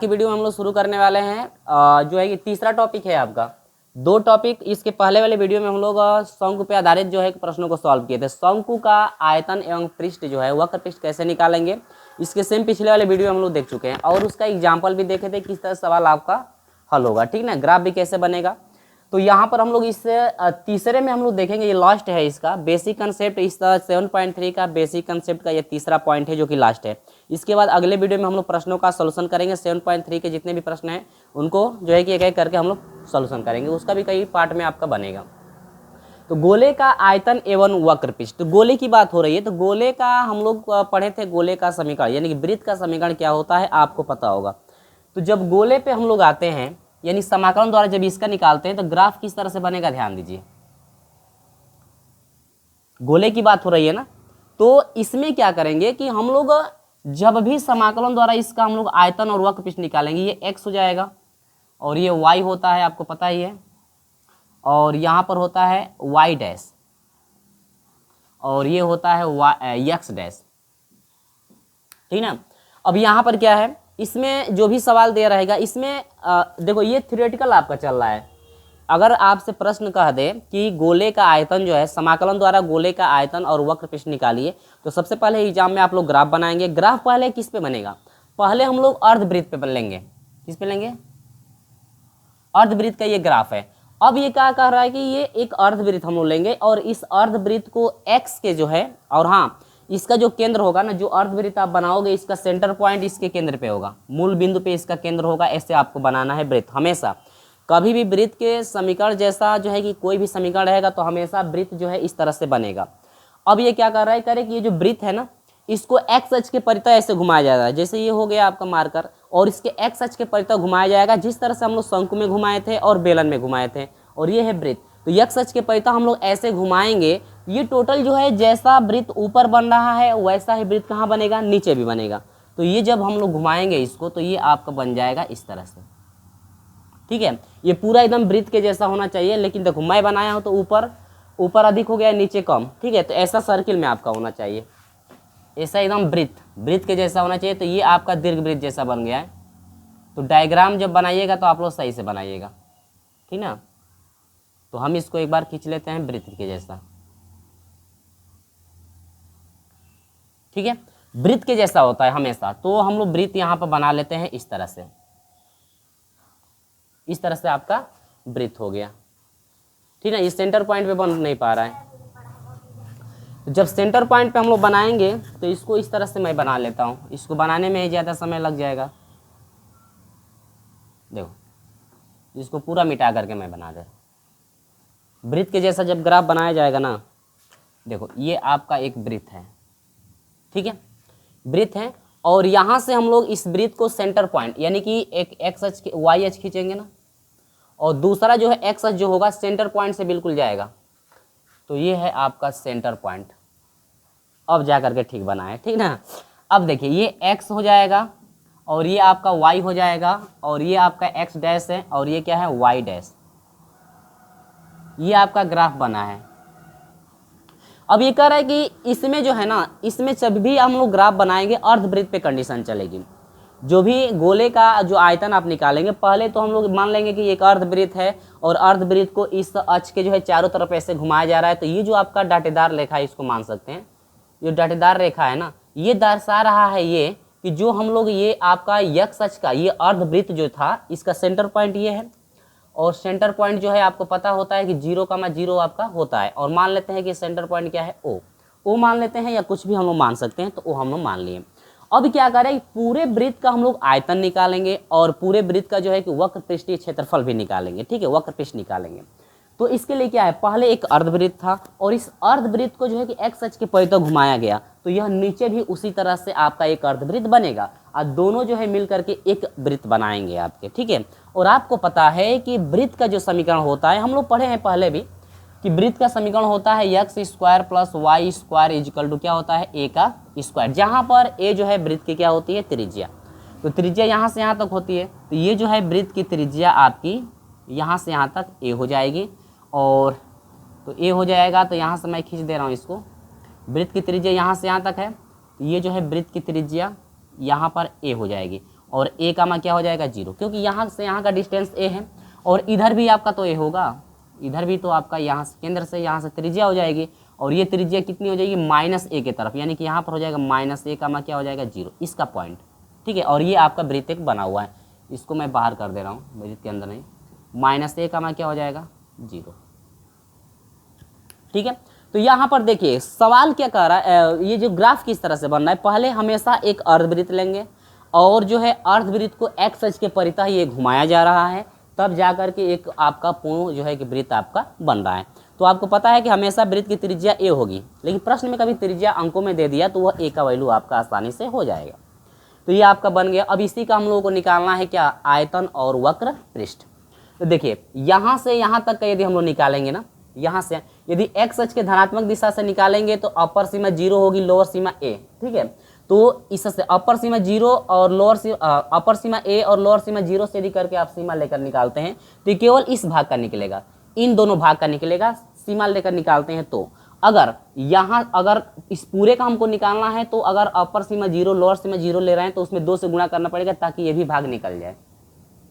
की वीडियो हम लोग शुरू करने वाले हैं जो है कि तीसरा टॉपिक है आपका। दो टॉपिक इसके पहले वाले वीडियो में हम लोग शंकु पे आधारित जो है प्रश्नों को सॉल्व किए थे। शंकु का आयतन एवं पृष्ठ जो है वक्र पृष्ठ कैसे निकालेंगे, इसके सेम पिछले वाले वीडियो हम लोग देख चुके हैं और उसका एग्जाम्पल भी देखे थे किस तरह सवाल आपका हल होगा, ठीक ना। ग्राफ भी कैसे बनेगा। तो यहाँ पर हम लोग इस तीसरे में हम लोग देखेंगे, ये लास्ट है इसका बेसिक कंसेप्ट। इस 7.3 का बेसिक कंसेप्ट का ये तीसरा पॉइंट है जो कि लास्ट है। इसके बाद अगले वीडियो में हम लोग प्रश्नों का सॉल्यूशन करेंगे। 7.3 के जितने भी प्रश्न हैं उनको जो है कि एक एक करके हम लोग सॉल्यूशन करेंगे, उसका भी कई पार्ट में आपका बनेगा। तो गोले का आयतन एवं वक्र पृष्ठ, तो गोले की बात हो रही है। तो गोले का हम लोग पढ़े थे, गोले का समीकरण यानी कि वृत्त का समीकरण क्या होता है आपको पता होगा। तो जब गोले पे हम लोग आते हैं यानी समाकलन द्वारा जब इसका निकालते हैं तो ग्राफ किस तरह से बनेगा, ध्यान दीजिए। गोले की बात हो रही है ना, तो इसमें क्या करेंगे कि हम लोग जब भी समाकलन द्वारा इसका हम लोग आयतन और वक्र पृष्ठ निकालेंगे, ये x हो जाएगा और ये y होता है, आपको पता ही है, और यहाँ पर होता है y डैश और ये होता है x डैश, ठीक ना। अब यहाँ पर क्या है, इसमें जो भी सवाल दे रहेगा इसमें देखो ये थ्योरेटिकल आपका चल रहा है। अगर आपसे प्रश्न कह दे कि गोले का आयतन जो है समाकलन द्वारा गोले का आयतन और वक्र पृष्ठ निकालिए, तो सबसे पहले एग्जाम में आप लोग ग्राफ बनाएंगे। ग्राफ पहले किस पे बनेगा, पहले हम लोग अर्धवृत्त पे लेंगे। किस पे लेंगे, अर्धवृत्त का ये ग्राफ है। अब ये क्या कह रहा है कि ये एक अर्धवृत्त हम लोग लेंगे और इस अर्धवृत्त को x के जो है, और हाँ इसका जो केंद्र होगा ना, जो अर्धवृत्त आप बनाओगे इसका सेंटर पॉइंट इसके केंद्र पे होगा, मूल बिंदु पे इसका केंद्र होगा। ऐसे आपको बनाना है वृत्त। हमेशा कभी भी वृत्त के समीकरण जैसा जो है कि कोई भी समीकरण रहेगा तो हमेशा वृत्त जो है इस तरह से बनेगा। अब ये क्या कर रहा है, करे कि ये जो वृत्त है ना इसको एक्स अक्ष के परितः ऐसे घुमाया जाएगा। जैसे ये हो गया आपका मार्कर और इसके एक्स अक्ष के परितः घुमाया जाएगा, जिस तरह से हम लोग शंकु में घुमाए थे और बेलन में घुमाए थे। और ये है वृत्त, तो एक्स अक्ष के परितः हम लोग ऐसे घुमाएंगे। ये टोटल जो है जैसा वृत्त ऊपर बन रहा है वैसा ही वृत्त कहाँ बनेगा, नीचे भी बनेगा। तो ये जब हम लोग घुमाएंगे इसको तो ये आपका बन जाएगा इस तरह से, ठीक है। ये पूरा एकदम वृत्त के जैसा होना चाहिए, लेकिन देखो मैं बनाया हूँ तो ऊपर अधिक हो गया, नीचे कम, ठीक है। तो ऐसा सर्किल में आपका होना चाहिए, ऐसा एकदम वृत्त के जैसा होना चाहिए। तो ये आपका दीर्घ वृत्त जैसा बन गया है। तो डायग्राम जब बनाइएगा तो आप लोग सही से बनाइएगा, ठीक ना। तो हम इसको एक बार खींच लेते हैं वृत्त के जैसा, ठीक है। वृत्त के जैसा होता है हमेशा। तो हम लोग वृत्त यहाँ पर बना लेते हैं इस तरह से। इस तरह से आपका वृत्त हो गया, ठीक है। ये सेंटर पॉइंट पे बन नहीं पा रहा है। तो जब सेंटर पॉइंट पे हम लोग बनाएंगे तो इसको इस तरह से मैं बना लेता हूँ। इसको बनाने में ही ज़्यादा समय लग जाएगा। देखो इसको पूरा मिटा करके मैं बना दे। वृत्त के जैसा जब ग्राफ बनाया जाएगा ना, देखो ये आपका एक वृत्त है, ठीक है, वृत्त है। और यहाँ से हम लोग इस वृत्त को सेंटर पॉइंट यानी कि एक एक्स अक्ष वाई अक्ष खींचेंगे ना, और दूसरा जो है एक्स अक्ष जो होगा सेंटर पॉइंट से बिल्कुल जाएगा। तो ये है आपका सेंटर पॉइंट। अब जा करके ठीक बना है, ठीक ना। अब देखिए ये एक्स हो जाएगा और ये आपका वाई हो जाएगा और ये आपका एक्स डैश है और ये क्या है वाई डैश। ये आपका ग्राफ बना है। अब ये कह रहा है कि इसमें जो है ना, इसमें जब भी हम लोग ग्राफ बनाएंगे अर्धवृत्त पे कंडीशन चलेगी। जो भी गोले का जो आयतन आप निकालेंगे, पहले तो हम लोग मान लेंगे कि एक अर्धवृत्त है और अर्धवृत्त को इस अक्ष के जो है चारों तरफ ऐसे घुमाया जा रहा है। तो ये जो आपका डाटेदार रेखा है इसको मान सकते हैं। जो डाटेदार रेखा है ना, ये दर्शा रहा है ये कि जो हम लोग ये आपका एक्स अक्ष का ये अर्धवृत्त जो था इसका सेंटर पॉइंट ये है। और सेंटर पॉइंट जो है आपको पता होता है कि 0,0 आपका होता है। और मान लेते हैं कि सेंटर पॉइंट क्या है ओ मान लेते हैं, या कुछ भी हम लोग मान सकते हैं। तो ओ हम लोग मान लिए। अब क्या करें, पूरे वृत्त का हम लोग आयतन निकालेंगे और पूरे वृत्त का जो है कि वक्र पृष्ठीय क्षेत्रफल भी निकालेंगे, ठीक है, वक्र पृष्ठ निकालेंगे। तो इसके लिए क्या है, पहले एक अर्धवृत्त था और इस अर्धवृत्त को जो है कि एक्स अक्ष के परितः घुमाया गया, तो यह नीचे भी उसी तरह से आपका एक अर्धवृत्त बनेगा और दोनों जो है मिल करके एक वृत्त बनाएंगे आपके, ठीक है। और आपको पता है कि वृत्त का जो समीकरण होता है, हम लोग पढ़े हैं पहले भी कि वृत्त का समीकरण होता है X square plus Y square equal to क्या होता है, ए का स्क्वायर, जहाँ पर ए जो है वृत्त की क्या होती है, त्रिज्या। तो त्रिज्या यहाँ से यहाँ तक होती है। तो ये जो है वृत्त की त्रिज्या आपकी यहाँ से यहाँ तक ए हो जाएगी। और तो ए हो जाएगा, तो यहाँ से मैं खींच दे रहा हूँ इसको। वृत्त की त्रिज्या यहाँ से यहाँ तक है, तो ये जो है वृत्त की त्रिज्या यहाँ पर ए हो जाएगी। और a का मान क्या हो जाएगा 0, क्योंकि यहाँ से यहाँ का डिस्टेंस a है और इधर भी आपका तो a होगा, इधर भी तो आपका यहाँ से केंद्र से यहाँ से त्रिज्या हो जाएगी और ये त्रिज्या कितनी हो जाएगी -a की तरफ, यानी कि यहाँ पर हो जाएगा -a का मान क्या हो जाएगा 0, इसका पॉइंट। ठीक है, और ये आपका वृत्त एक बना हुआ है, इसको मैं बाहर कर दे रहा हूँ, वृत्त के अंदर नहीं, -a का मान क्या हो जाएगा 0। ठीक है, तो यहाँ पर देखिए सवाल क्या कह रहा है, ये जो ग्राफ किस तरह से बन रहा है, पहले हमेशा एक अर्धवृत्त लेंगे और जो है अर्धवृत्त को एक्स अक्ष के परितः ये घुमाया जा रहा है, तब जा करके एक आपका पूर्ण जो है कि वृत्त आपका बन रहा है। तो आपको पता है कि हमेशा वृत्त की त्रिज्या a होगी, लेकिन प्रश्न में कभी त्रिज्या अंकों में दे दिया तो वह a का वैल्यू आपका आसानी से हो जाएगा। तो ये आपका बन गया। अब इसी का हम लोगों को निकालना है क्या, आयतन और वक्र पृष्ठ। तो देखिए यहाँ से यहाँ तक का यदि हम लोग निकालेंगे ना, यहाँ से यदि एक्स अक्ष के धनात्मक दिशा से निकालेंगे तो अपर सीमा 0 होगी, लोअर सीमा a। ठीक है, तो इससे अपर सीमा 0 और लोअर सीमा अपर सीमा a और लोअर सीमा 0 से यदि करके आप सीमा लेकर निकालते हैं तो केवल इस भाग का निकलेगा, इन दोनों भाग का निकलेगा, सीमा लेकर निकालते हैं। तो अगर यहाँ अगर इस पूरे का हमको निकालना है तो अगर अपर सीमा 0 लोअर सीमा 0 ले रहे हैं तो उसमें 2 से गुणा करना पड़ेगा ताकि ये भी भाग निकल जाए।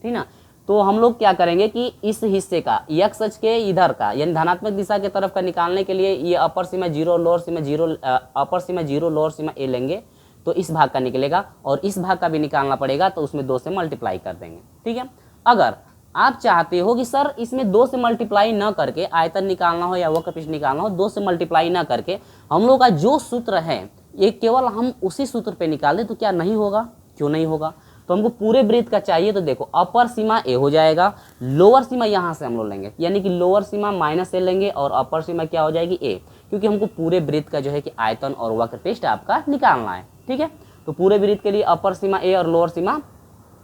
ठीक ना, तो हम लोग क्या करेंगे कि इस हिस्से का एक्स अक्ष के इधर का यानी धनात्मक दिशा की तरफ का निकालने के लिए ये अपर सीमा 0 lower Seema 0 upper Seema 0 lower Seema a लेंगे तो इस भाग का निकलेगा और इस भाग का भी निकालना पड़ेगा, तो उसमें 2 से मल्टीप्लाई कर देंगे। ठीक है, अगर आप चाहते हो कि सर इसमें 2 से मल्टीप्लाई ना करके आयतन निकालना हो या वक्र पृष्ठ निकालना हो, 2 से मल्टीप्लाई ना करके हम लोग का जो सूत्र है ये केवल हम उसी सूत्र पे निकालें तो क्या नहीं होगा, क्यों नहीं होगा। तो हमको पूरे वृत्त का चाहिए, तो देखो अपर सीमा a हो जाएगा, लोअर सीमा यहाँ से हम लोग लेंगे यानी कि लोअर सीमा -a लेंगे और अपर सीमा क्या हो जाएगी a, क्योंकि हमको पूरे वृत्त का जो है कि आयतन और वक्र पृष्ठ आपका निकालना है। ठीक है, तो पूरे वृत्त के लिए अपर सीमा a और लोअर सीमा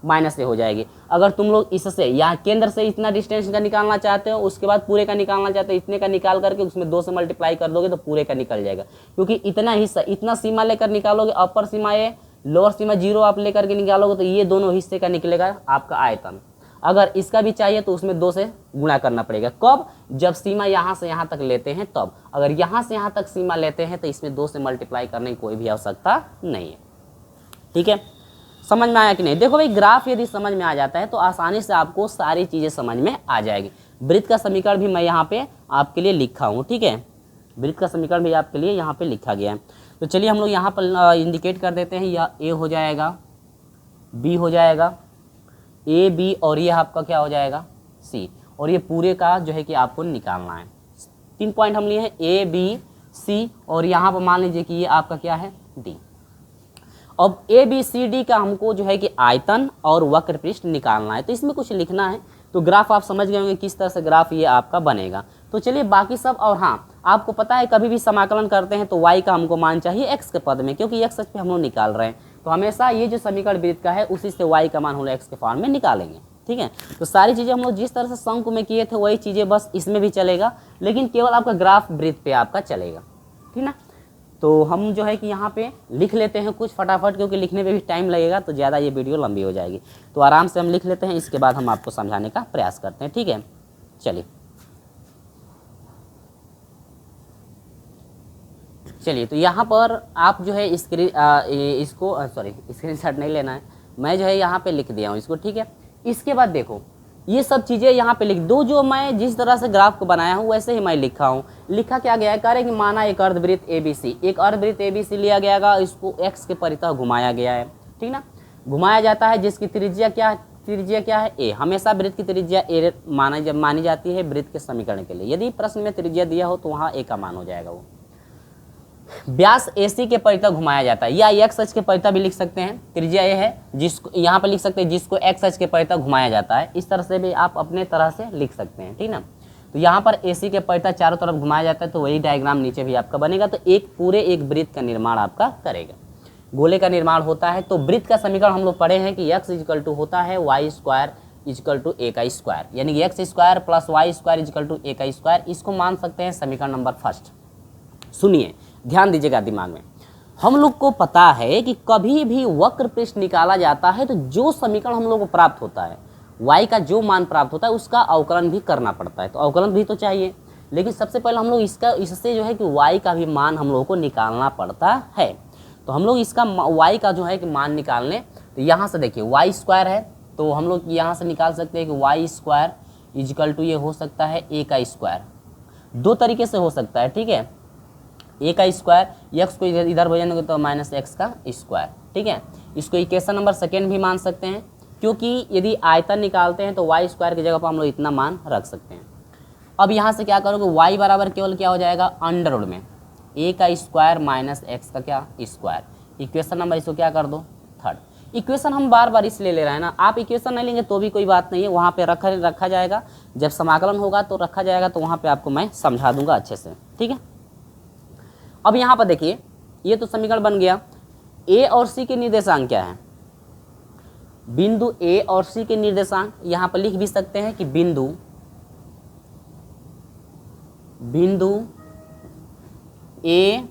-a हो जाएगी। अगर तुम लोग इससे यहाँ केंद्र से इतना डिस्टेंस का निकालना चाहते हो, उसके बाद पूरे का निकालना चाहते हो, इतने का निकाल करके उसमें 2 से मल्टीप्लाई कर दोगे तो पूरे का निकल जाएगा, क्योंकि इतना हिस्सा इतना सीमा लेकर निकालोगे, अपर सीमा a लोअर सीमा 0 आप लेकर के निकालोगे तो ये दोनों हिस्से का निकलेगा आपका आयतन। अगर इसका भी चाहिए तो उसमें 2 से गुणा करना पड़ेगा, कब, जब सीमा यहाँ से यहाँ तक लेते हैं तब। अगर यहाँ से यहाँ तक सीमा लेते हैं तो इसमें 2 से मल्टीप्लाई करने की कोई भी आवश्यकता नहीं है। ठीक है, समझ में आया कि नहीं। देखो भाई ग्राफ यदि समझ में आ जाता है तो आसानी से आपको सारी चीज़ें समझ में आ जाएगी। वृत्त का समीकरण भी मैं यहाँ पे आपके लिए लिखा हूँ। ठीक है, वृत्त का समीकरण भी आपके लिए यहाँ पे लिखा गया है। तो चलिए हम लोग यहाँ पर इंडिकेट कर देते हैं, या a हो जाएगा, b हो जाएगा, a b और ये आपका क्या हो जाएगा c, और ये पूरे का जो है कि आपको निकालना है। 3 पॉइंट हम लिए हैं a b c और यहाँ पर मान लीजिए कि ये आपका क्या है d। अब a b c d का हमको जो है कि आयतन और वक्र पृष्ठ निकालना है, तो इसमें कुछ लिखना है। तो ग्राफ आप समझ गए होंगे किस तरह से ग्राफ ये आपका बनेगा। तो चलिए बाकी सब, और हाँ आपको पता है कभी भी समाकलन करते हैं तो y का हमको मान चाहिए x के पद में, क्योंकि x अक्ष पे हम लोग निकाल रहे हैं, तो हमेशा ये जो समीकरण वृत्त का है उसी से y का मान हम लोग x के फॉर्म में निकालेंगे। ठीक है, तो सारी चीज़ें हम लोग जिस तरह से शंकु में किए थे वही चीज़ें बस इसमें भी चलेगा, लेकिन केवल आपका ग्राफ वृत्त पे आपका चलेगा। ठीक ना, तो हम जो है कि यहाँ पे लिख लेते हैं कुछ फटाफट, क्योंकि लिखने में भी टाइम लगेगा तो ज़्यादा ये वीडियो लंबी हो जाएगी। तो आराम से हम लिख लेते हैं, इसके बाद हम आपको समझाने का प्रयास करते हैं। ठीक है, चलिए तो यहाँ पर आप जो है स्क्रीनशॉट नहीं लेना है, मैं जो है यहाँ पे लिख दिया हूँ इसको। ठीक है, इसके बाद देखो ये सब चीज़ें यहाँ पे लिख दो, जो मैं जिस तरह से ग्राफ को बनाया हूँ वैसे ही मैं लिखा हूँ। लिखा क्या गया है, कह रहे कि माना एक अर्धवृत्त ABC, एक अर्धवृत्त ABC लिया गया, इसको x के परितः घुमाया गया है। ठीक ना, घुमाया जाता है जिसकी त्रिज्या क्या है a। हमेशा वृत्त की त्रिज्या a मानी जाती है वृत्त के समीकरण के लिए। यदि प्रश्न में त्रिज्या दिया हो तो वहाँ a का मान हो जाएगा। वो व्यास AC के परितः घुमाया जाता है, या x अक्ष के परितः भी लिख सकते हैं। त्रिज्या a है, जिसको यहाँ पर लिख सकते हैं जिसको x अक्ष के परितः घुमाया जाता है। इस तरह से भी आप अपने तरह से लिख सकते हैं। ठीक ना, तो यहाँ पर AC के परितः चारों तरफ घुमाया जाता है, तो वही डायग्राम नीचे भी आपका बनेगा। तो एक वृत्त का निर्माण आपका करेगा, गोले का निर्माण होता है। तो वृत्त का समीकरण हम लोग पढ़े हैं कि x = होता है y² = a का स्क्वायर, यानी कि x² + y² = a का स्क्वायर। इसको मान सकते हैं समीकरण नंबर फर्स्ट। सुनिए, ध्यान दीजिएगा दिमाग में। हम लोग को पता है कि कभी भी वक्र पृष्ठ निकाला जाता है तो जो समीकरण हम लोग को प्राप्त होता है, y का जो मान प्राप्त होता है उसका अवकलन भी करना पड़ता है। तो अवकलन भी तो चाहिए, लेकिन सबसे पहले हम लोग इससे जो है कि y का भी मान हम लोगों को निकालना पड़ता है। तो हम लोग इसका y का जो है कि मान निकालने तो यहाँ से देखिए वाई स्क्वायर है, तो हम लोग यहाँ से निकाल सकते हैं कि वाई स्क्वायर इजिकल टू ये हो सकता है ए का स्क्वायर। दो तरीके से हो सकता है, ठीक है, ए का स्क्वायर, एक्स को इधर भेजेंगे तो माइनस एक्स का स्क्वायर, ठीक है। इसको इक्वेशन नंबर सेकेंड भी मान सकते हैं, क्योंकि यदि आयतन निकालते हैं तो वाई स्क्वायर की जगह पर हम लोग इतना मान रख सकते हैं। अब यहाँ से क्या करोगे, वाई बराबर केवल क्या हो जाएगा, अंडर रूट में ए का स्क्वायर माइनस एक्स का क्या स्क्वायर। इक्वेशन नंबर इसको क्या कर दो, थर्ड। इक्वेशन हम बार बार इसलिए ले रहे हैं ना, आप इक्वेशन नहीं लेंगे तो भी कोई बात नहीं है, वहाँ पे रखा जाएगा, जब समाकलन होगा तो रखा जाएगा, तो वहाँ पे आपको मैं समझा दूंगा अच्छे से, ठीक है। अब यहाँ पर देखिए, ये तो समीकरण बन गया। ए और सी के निर्देशांक क्या है, बिंदु ए और सी के निर्देशांक यहाँ पर लिख भी सकते हैं कि बिंदु ए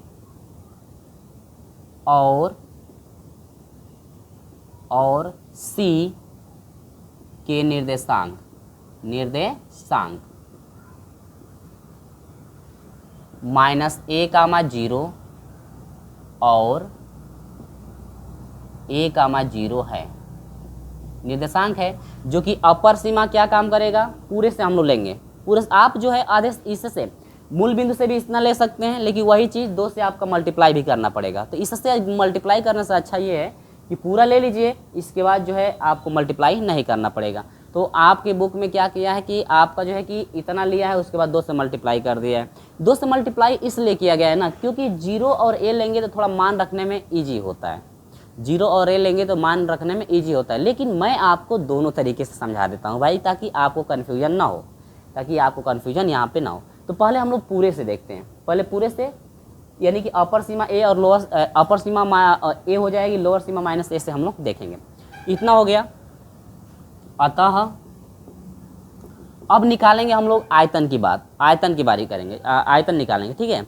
और सी के निर्देशांक माइनस ए कामा 0 और ए कामा 0 है, निर्देशांक है, जो कि अपर सीमा क्या काम करेगा, पूरे से हम लोग लेंगे, पूरे आप जो है आधे इससे मूल बिंदु से भी इतना ले सकते हैं, लेकिन वही चीज़ 2 से आपका मल्टीप्लाई भी करना पड़ेगा। तो इससे मल्टीप्लाई करने से अच्छा ये है कि पूरा ले लीजिए, इसके बाद जो है आपको मल्टीप्लाई नहीं करना पड़ेगा। तो आपके बुक में क्या किया है कि आपका जो है कि इतना लिया है, उसके बाद 2 से मल्टीप्लाई कर दिया है। 2 से मल्टीप्लाई इसलिए किया गया है ना, क्योंकि 0 और ए लेंगे तो थोड़ा मान रखने में ईजी होता है, 0 और ए लेंगे तो मान रखने में ईजी होता है। लेकिन मैं आपको दोनों तरीके से समझा देता हूँ भाई, ताकि आपको कन्फ्यूजन ना हो, यहाँ पे ना हो। तो पहले हम लोग पूरे से देखते हैं, पहले पूरे से, यानी कि अपर सीमा ए और लोअर, अपर सीमा ए हो जाएगी, लोअर सीमा माइनस ए से हम लोग देखेंगे। इतना हो गया। अतः अब निकालेंगे हम लोग आयतन की बात, आयतन की बारी करेंगे, आयतन निकालेंगे, ठीक है।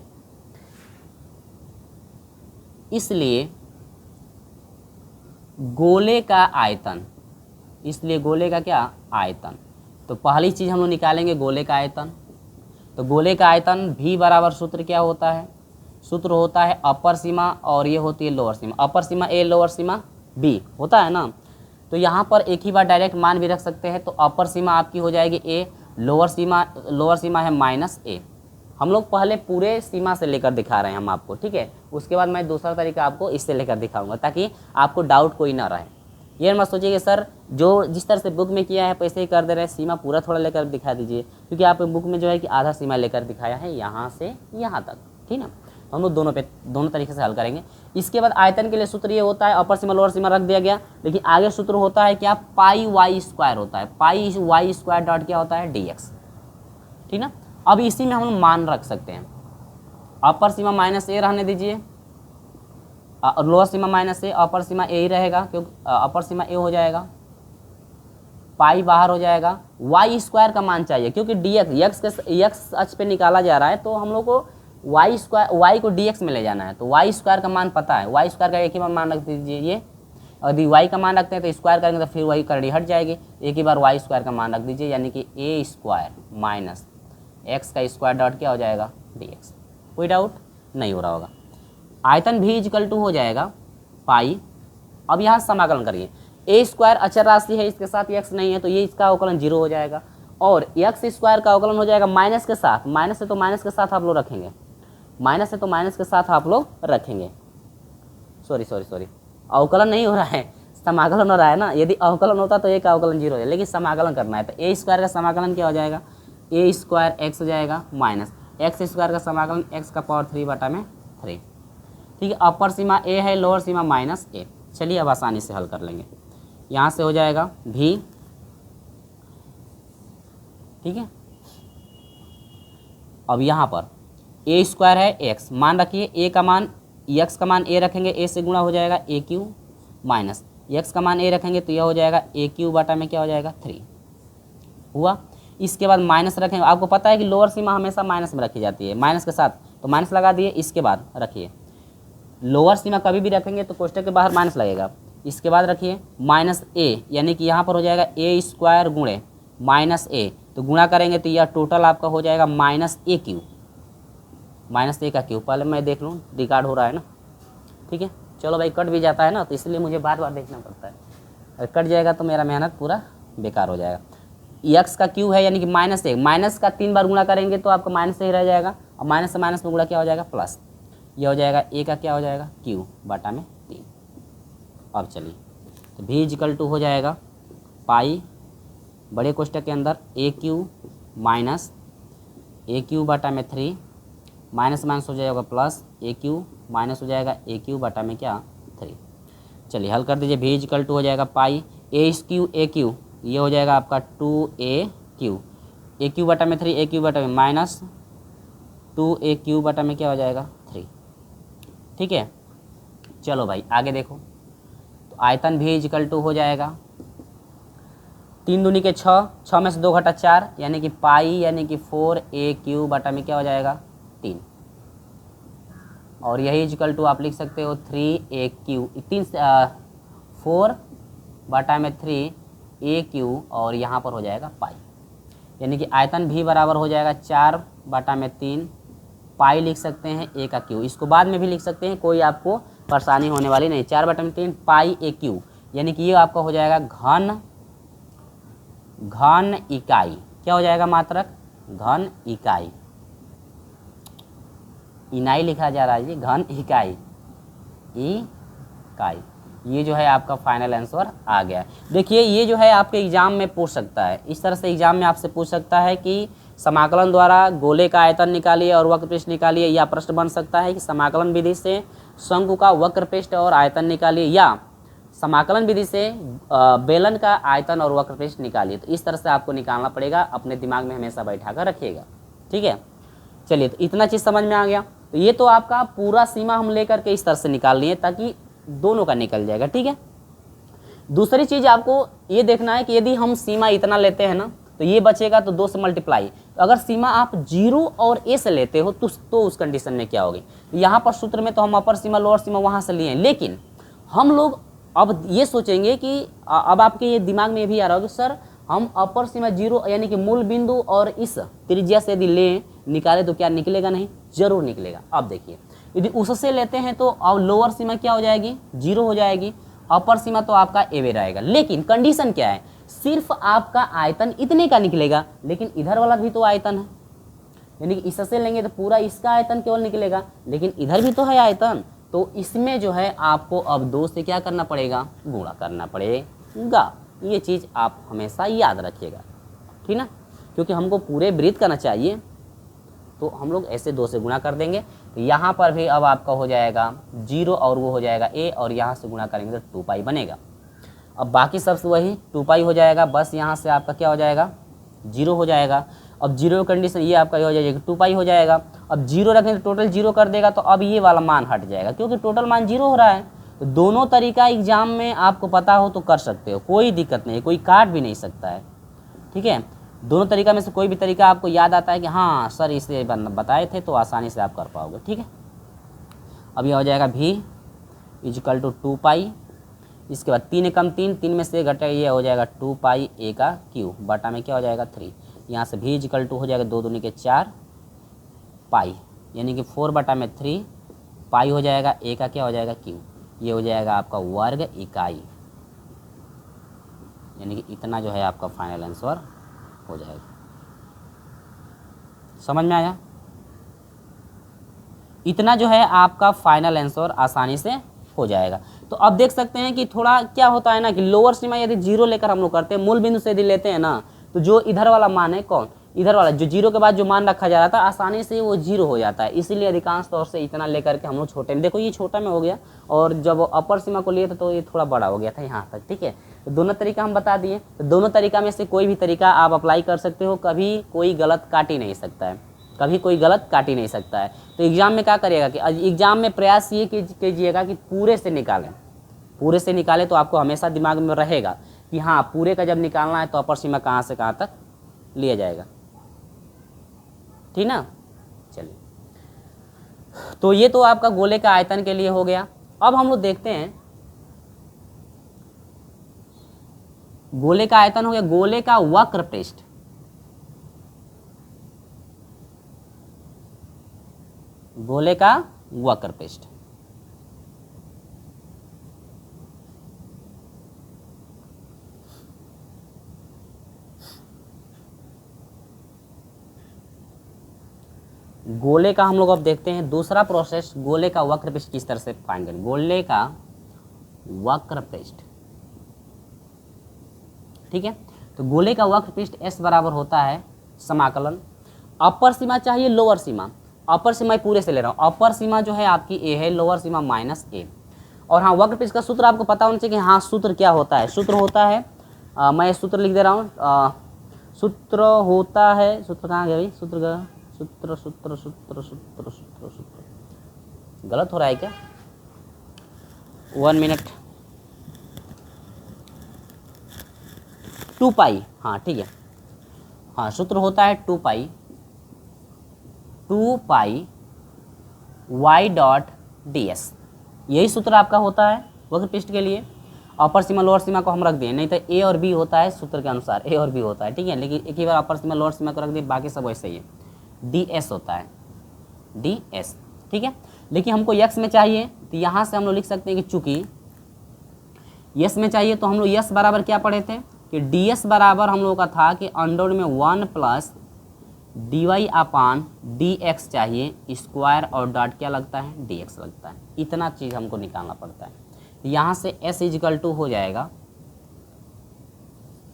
इसलिए गोले का आयतन, इसलिए गोले का क्या आयतन, तो पहली चीज़ हम लोग निकालेंगे गोले का आयतन। तो गोले का आयतन भी बराबर सूत्र क्या होता है, सूत्र होता है अपर सीमा और ये होती है लोअर सीमा, अपर सीमा ए लोअर सीमा बी होता है ना। तो यहाँ पर एक ही बार डायरेक्ट मान भी रख सकते हैं। तो अपर सीमा आपकी हो जाएगी ए, लोअर सीमा है माइनस ए। हम लोग पहले पूरे सीमा से लेकर दिखा रहे हैं हम आपको, ठीक है। उसके बाद मैं दूसरा तरीका आपको इससे लेकर दिखाऊंगा, ताकि आपको डाउट कोई ना रहे। ये मत सोचिए कि सर जो जिस तरह से बुक में किया है पैसे ही कर दे रहे हैं, सीमा पूरा थोड़ा लेकर दिखा दीजिए, क्योंकि आप बुक में जो है कि आधा सीमा लेकर दिखाया है, यहाँ से यहाँ तक, ठीक ना। तो हम लोग दोनों तरीके से हल करेंगे। इसके बाद आयतन के लिए सूत्र ये होता है, अपर सीमा लोअर सीमा रख दिया गया, लेकिन आगे सूत्र होता है क्या, पाई वाई स्क्वायर होता है, पाई वाई स्क्वायर डॉट क्या होता है, dx, ठीक ना। अब इसी में हम मान रख सकते हैं, अपर सीमा माइनस ए रहने दीजिए, लोअर सीमा माइनस ए, अपर सीमा ए ही रहेगा, क्योंकि अपर सीमा ए हो जाएगा, पाई बाहर हो जाएगा, वाई स्क्वायर का मान चाहिए, क्योंकि dx एक्स अक्ष पे निकाला जा रहा है, तो हम लोग को वाई को dx में ले जाना है। तो वाई स्क्वायर का मान पता है, वाई स्क्वायर का एक ही मान रख दीजिए ये, यदि वाई का मान रखते हैं तो स्क्वायर करेंगे तो फिर वही करनी हट जाएगी, एक ही बार वाई स्क्वायर का मान रख दीजिए, यानी कि ए स्क्वायर माइनस एक्स का स्क्वायर डॉट क्या हो जाएगा, dx। कोई डाउट नहीं हो रहा होगा। आयतन भी इक्वल टू हो जाएगा पाई। अब यहाँ समाकलन करिए, ए स्क्वायर अचर राशि है, इसके साथ एक्स नहीं है, तो ये इसका अवकलन 0 हो जाएगा, और एक्स स्क्वायर का अवकलन हो जाएगा माइनस के साथ, माइनस है तो माइनस के साथ आप लोग रखेंगे, माइनस है तो माइनस के साथ आप लोग रखेंगे, सॉरी अवकलन नहीं हो रहा है, समाकलन हो रहा है ना। यदि अवकलन होता तो ए का अवकलन 0 हो जाए, लेकिन समाकलन करना है, तो ए स्क्वायर का समाकलन क्या हो जाएगा, ए स्क्वायर एक्स हो जाएगा माइनस एक्स स्क्वायर का समाकलन एक्स का पावर 3/3, ठीक है। अपर सीमा ए है, लोअर सीमा माइनस ए। चलिए अब आसानी से हल कर लेंगे, यहाँ से हो जाएगा भी, ठीक है। अब यहाँ पर ए स्क्वायर है एक्स, मान रखिए ए का मान, एक्स का मान ए रखेंगे, ए से गुणा हो जाएगा ए क्यू, माइनस एक्स का मान ए रखेंगे तो यह हो जाएगा ए क्यू बटा में क्या हो जाएगा 3 हुआ। इसके बाद माइनस रखेंगे, आपको पता है कि लोअर सीमा हमेशा माइनस में रखी जाती है, माइनस के साथ, तो माइनस लगा दिए। इसके बाद रखिए, लोअर सीमा कभी भी रखेंगे तो कोष्टक के बाहर माइनस लगेगा। इसके बाद रखिए माइनस ए, यानी कि यहाँ पर हो जाएगा ए स्क्वायर गुणे माइनस ए, तो गुणा करेंगे तो यह टोटल आपका हो जाएगा माइनस ए क्यू, माइनस ए का क्यू। पहले मैं देख लूँ, रिकॉर्ड हो रहा है ना, ठीक है। चलो भाई, कट भी जाता है ना, तो इसलिए मुझे बार बार देखना पड़ता है। अगर कट जाएगा तो मेरा मेहनत पूरा बेकार हो जाएगा। एक्स का क्यू है यानी कि -1, माइनस का 3 बार गुणा करेंगे तो आपका माइनस ही रह जाएगा, और माइनस से माइनस में गुणा क्या हो जाएगा प्लस, ये हो जाएगा ए का क्या हो जाएगा क्यू बटा में 3। अब चलिए तो भी इजिकल टू हो जाएगा पाई बड़े कोष्टक के अंदर ए क्यू माइनस ए क्यू बटा में 3, माइनस माइनस हो जाएगा प्लस ए क्यू माइनस हो जाएगा ए क्यू बटा में क्या 3। चलिए हल कर दीजिए, भी इजिकल टू हो जाएगा पाई ए क्यू ये हो जाएगा आपका 2a क्यू बटा में 3, ए क्यू बटा में माइनस 2a क्यू बटा में क्या हो जाएगा 3। ठीक है, चलो भाई आगे देखो, तो आयतन भी इजिकल टू हो जाएगा 3 दूनी के 6, 6 में से 2 घटा 4 यानी कि पाई यानी कि 4a क्यू बटा में क्या हो जाएगा 3, और यही इजिकल टू आप लिख सकते हो 3a क्यू 4 बटा में 3a क्यू, और यहाँ पर हो जाएगा पाई, यानी कि आयतन भी बराबर हो जाएगा 4 बटा में 3 पाई लिख सकते हैं ए का क्यू, इसको बाद में भी लिख सकते हैं, कोई आपको परेशानी होने वाली नहीं। 4 बटा में 3 पाई ए क्यू, यानी कि ये आपका हो जाएगा घन इकाई, क्या हो जाएगा मात्रक घन इकाई, इनाई लिखा जा रहा है जी, घन इकाई ये जो है आपका फाइनल आंसर आ गया। देखिए ये जो है आपके एग्जाम में पूछ सकता है, इस तरह से एग्जाम में आपसे पूछ सकता है कि समाकलन द्वारा गोले का आयतन निकालिए और वक्रपृष्ठ निकालिए, या प्रश्न बन सकता है कि समाकलन विधि से शंकु का वक्रपृष्ठ और आयतन निकालिए, या समाकलन विधि से बेलन का आयतन और वक्रपृष्ठ निकालिए। तो इस तरह से आपको निकालना पड़ेगा, अपने दिमाग में हमेशा बैठा कर रखिएगा। ठीक है, चलिए तो इतना चीज़ समझ में आ गया। तो ये तो आपका पूरा सीमा हम लेकर के इस तरह से निकाल लिए ताकि दोनों का निकल जाएगा। ठीक है, दूसरी चीज़ आपको ये देखना है कि यदि हम सीमा इतना लेते हैं ना तो ये बचेगा तो 2 से मल्टीप्लाई, अगर सीमा आप 0 और a से लेते हो तो उस कंडीशन में क्या होगी। यहाँ पर सूत्र में तो हम अपर सीमा लोअर सीमा वहाँ से लिए हैं, लेकिन हम लोग अब ये सोचेंगे कि अब आपके ये दिमाग में ये भी आ रहा होगा सर हम अपर सीमा 0 यानी कि मूल बिंदु और इस त्रिज्या से यदि लें निकाले तो क्या निकलेगा, नहीं जरूर निकलेगा। अब देखिए यदि उससे लेते हैं तो अब लोअर सीमा क्या हो जाएगी 0 हो जाएगी, अपर सीमा तो आपका एवे रहेगा, लेकिन कंडीशन क्या है सिर्फ आपका आयतन इतने का निकलेगा, लेकिन इधर वाला भी तो आयतन है, यानी कि इससे लेंगे तो पूरा इसका आयतन केवल निकलेगा, लेकिन इधर भी तो है आयतन, तो इसमें जो है आपको अब 2 से क्या करना पड़ेगा गुणा करना पड़ेगा। ये चीज़ आप हमेशा याद रखिएगा, ठीक ना, क्योंकि हमको पूरे वृत्त करना चाहिए तो हम लोग ऐसे 2 से गुणा कर देंगे। तो यहाँ पर भी अब आपका हो जाएगा 0 और वो हो जाएगा a, और यहाँ से गुणा करेंगे तो 2 पाई बनेगा। अब बाकी सब वही 2 पाई हो जाएगा, बस यहाँ से आपका क्या हो जाएगा 0 हो जाएगा। अब 0 कंडीशन ये आपका हो जाएगा 2 पाई हो जाएगा। अब 0 रखें तो टोटल 0 कर देगा, तो अब ये वाला मान हट जाएगा क्योंकि टोटल मान 0 हो रहा है। तो दोनों तरीका एग्जाम में आपको पता हो तो कर सकते हो, कोई दिक्कत नहीं, कोई काट भी नहीं सकता है। ठीक है, दोनों तरीका में से कोई भी तरीका आपको याद आता है कि हाँ सर इसे बताए थे, तो आसानी से आप कर पाओगे। ठीक है, अब यह हो जाएगा भी इजिकल टू 2 पाई, इसके बाद 3 एकम 3, 3 में से घटा ये हो जाएगा 2 पाई ए का क्यू बटा में क्या हो जाएगा 3, यहाँ से भी इजिकल टू हो जाएगा 2 दूनी के 4 पाई, यानी कि 4 बटा में 3 पाई हो जाएगा, ए का क्या हो जाएगा क्यू, ये हो जाएगा आपका वर्ग इकाई, यानी कि इतना जो है आपका फाइनल आंसर हो जाएगा। समझ में आया, इतना जो है आपका फाइनल आंसर आसानी से हो जाएगा। तो अब देख सकते हैं कि थोड़ा क्या होता है ना कि लोअर सीमा यदि 0 लेकर हम लोग करते हैं, मूल बिंदु से यदि लेते हैं ना, तो जो इधर वाला मान है कौन, इधर वाला जो 0 के बाद जो मान रखा जा रहा था आसानी से वो 0 हो जाता है, इसीलिए अधिकांश तौर से इतना लेकर के हम लोग छोटे में, देखो ये छोटा में हो गया, और जब अपर सीमा को लिए थे तो ये थोड़ा बड़ा हो गया था यहाँ तक। ठीक है, तो दोनों तरीका हम बता दिए, तो दोनों तरीका में से कोई भी तरीका आप अप्लाई कर सकते हो, कभी कोई गलत काट ही नहीं सकता है, कभी कोई गलत काट ही नहीं सकता है। तो एग्जाम में क्या करिएगा कि एग्जाम में प्रयास ये कीजिएगा कि पूरे से निकालें, पूरे से निकालें तो आपको हमेशा दिमाग में रहेगा कि हाँ पूरे का जब निकालना है तो अपर सीमा कहाँ से कहाँ तक लिया जाएगा। ठीक ना, चलिए तो ये तो आपका गोले का आयतन के लिए हो गया। अब हम लोग देखते हैं गोले का आयतन हो गया, गोले का वक्र पृष्ठ, गोले का वक्र पृष्ठ। गोले का हम लोग अब देखते हैं दूसरा प्रोसेस, गोले का वक्र पृष्ठ किस तरह से फाइंड करें। गोले का वक्र पृष्ठ, ठीक है। तो गोले का वक्र पृष्ठ S बराबर होता है समाकलन, अपर सीमा चाहिए लोअर सीमा, अपर सीमा पूरे से ले रहा हूँ, अपर सीमा जो है आपकी A है, लोअर सीमा -A। और हाँ, वक्र पृष्ठ का सूत्र आपको पता होना चाहिए कि हाँ सूत्र क्या होता है। सूत्र होता है मैं सूत्र लिख दे रहा हूँ, सूत्र होता है, सूत्र कहाँ गया भाई, सूत्र का सूत्र सूत्र सूत्र सूत्र सूत्र सूत्र गलत हो रहा है क्या, 1 मिनट, 2 पाई, हाँ ठीक है, हाँ सूत्र होता है 2 पाई y डॉट ds, यही सूत्र आपका होता है वक्र पृष्ठ के लिए। अपर सीमा लोअर सीमा को हम रख दिए, नहीं तो A और B होता है सूत्र के अनुसार, A और B होता है, ठीक है। लेकिन एक ही बार अपर सीमा लोअर सीमा को रख दिए, बाकी सब वैसे ही है, ds होता है, ds, ठीक है। लेकिन हमको x में चाहिए, तो यहाँ से हम लोग लिख सकते हैं कि चूंकि s में चाहिए तो हम लोग s बराबर क्या पढ़े थे कि ds बराबर हम लोगों का था कि अंडर में 1 प्लस dy अपान dx चाहिए स्क्वायर, और डॉट क्या लगता है, dx लगता है। इतना चीज़ हमको निकालना पड़ता है। यहाँ से s इजिकल टू हो जाएगा